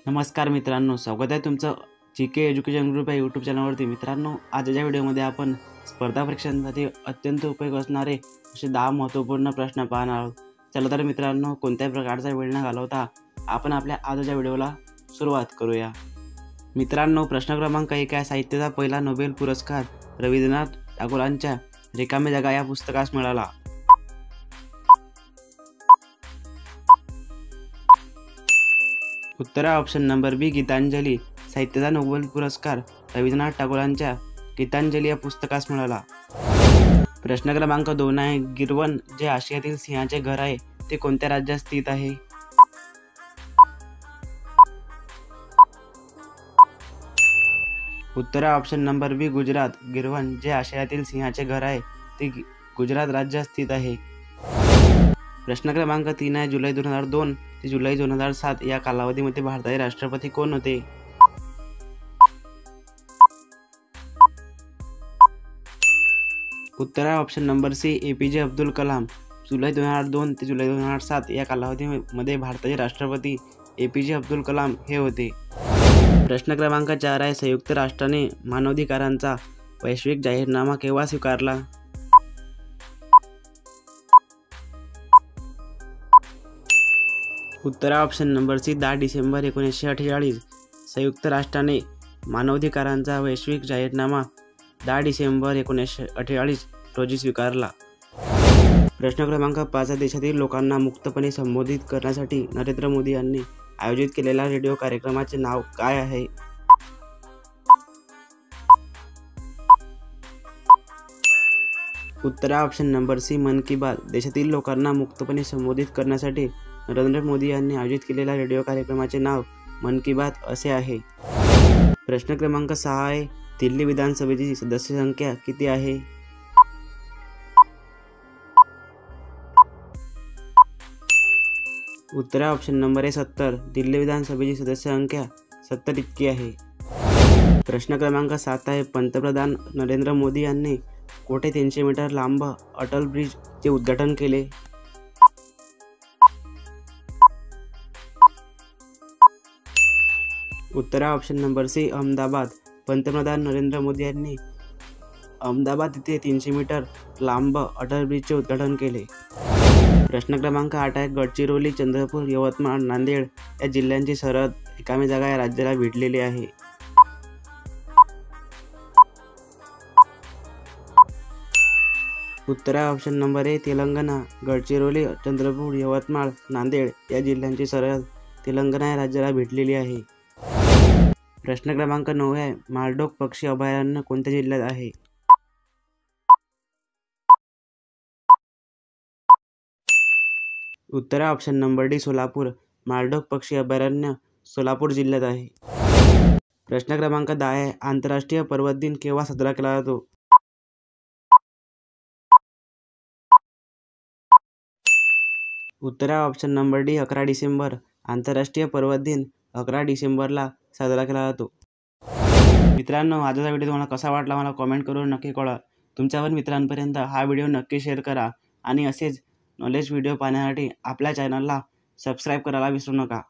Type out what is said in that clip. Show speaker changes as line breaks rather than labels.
नमस्कार मित्रांनो, स्वागत आहे तुमचं जीके एज्युकेशन ग्रुप या यूट्यूब चॅनलवरती। मित्रांनो, आजच्या व्हिडिओमध्ये आपण स्पर्धा परीक्षांसाठी अत्यंत उपयोगी असणारे असे 10 महत्त्वपूर्ण प्रश्न पाहणार आहोत। चला तर मित्रांनो, कोणत्याही प्रकारचा वेळ न घालवता आपण आपल्या आजच्या व्हिडिओला सुरुवात करूया। मित्रांनो, प्रश्न क्रमांक 1 आहे, साहित्याचा पहिला नोबेल पुरस्कार रवींद्रनाथ टागोरांच्या रिकामी जागा या पुस्तकास मिळाला। उत्तर ऑप्शन नंबर बी, गीतांजली। साहित्याचा नोबेल पुरस्कार रवींद्रनाथ टागोरांच्या गीतांजली या पुस्तकास मिळाला। प्रश्न क्रमांक 2 आहे, गिरवन जे आशियातील सिंहाचे घर आहे ते कोणत्या राज्यात स्थित आहे? उत्तर ऑप्शन नंबर बी, गुजरात। गिरवन जे आशियातील सिंहाचे घर आहे ते गुजरात राज्यात स्थित आहे। प्रश्न क्रमांक 3 आहे, जुलै 2002 ते जुलै 2007 या कालावधीमध्ये भारताचे राष्ट्रपती कोण होते? उत्तर option number C, APJ Abdul Kalam. जुलै 2002 ते जुलै 2007 या कालावधीमध्ये भारताचे राष्ट्रपती APJ अब्दुल कलाम हे होते। प्रश्न क्रमांक 4 आहे, संयुक्त राष्ट्राने मानवाधिकारांचा वैश्विक जाहीरनामा केव्हा स्वीकारला? उत्तर ऑप्शन नंबर सी, 10 डिसेंबर 1948। संयुक्त राष्ट्राने मानवाधिकारांचा वैश्विक जाहीरनामा 10 डिसेंबर 1948 रोजी स्वीकारला। प्रश्न क्रमांक 5, देशातील लोकांना मुक्तपणे संबोधित करण्यासाठी नरेंद्र मोदी यांनी आयोजित केलेल्या रेडिओ कार्यक्रमाचे नाव काय आहे? उत्तर ऑप्शन नंबर सी, मन की बात। देशातील लोकांना मुक्तपणे संबोधित करण्यासाठी नरेंद्र मोदी यांनी आयोजित केलेल्या रेडिओ कार्यक्रमाचे नाव मन की बात असे आहे। प्रश्न क्रमांक 6 आहे, दिल्ली विधानसभेची सदस्य संख्या किती आहे? उत्तर ऑप्शन नंबर आहे 70। दिल्ली विधानसभेची सदस्य संख्या 70 इतकी आहे। प्रश्न क्रमांक 7 आहे, पंतप्रधान नरेंद्र मोदी यांनी कोठे 300 मीटर लांब अटल ब्रिजचे उद्घाटन केले? उत्तर ऑप्शन नंबर सी, अहमदाबाद। पंतप्रधान नरेंद्र मोदी यांनी अहमदाबाद येथे 300 मीटर लांब अटल ब्रिजचे उद्घाटन केले। प्रश्न क्रमांक 8 आहे, गडचिरोली, चंद्रपूर, यवतमाळ, नांदेड या जिल्ह्यांची सरहद रिकामी जागा या राज्याला भिडलेली आहे। उत्तर option number A, Telangana. Gadchiroli, Chandrapur, Yavatmal, Nanded या जिल्ह्यांची सरहद तेलंगणा या राज्याला भिडलेली आहे। प्रश्न क्रमांक 9 आहे, मालडोक पक्षी अभयारण्य कोणत्या जिल्ह्यात आहे? उत्तर ऑप्शन नंबर डी, सोलापूर। मालडोक पक्षी अभयारण्य सोलापूर जिल्ह्यात आहे। प्रश्न क्रमांक 10 आहे, आंतरराष्ट्रीय पर्वत दिन केव्हा साजरा केला जातो? उत्तर ऑप्शन नंबर डी, 11 डिसेंबर। आंतरराष्ट्रीय पर्वत दिन 11 डिसेंबरला साजरा केला जातो। मित्रांनो, आजचा व्हिडिओ तुम्हाला कसा वाटला मला कमेंट करून नक्की कळवा। तुमच्या मित्रांपर्यंत हा व्हिडिओ नक्की शेअर करा आणि असेच नॉलेज व्हिडिओ पाहण्यासाठी आपल्या चॅनलला सबस्क्राईब करायला विसरू नका।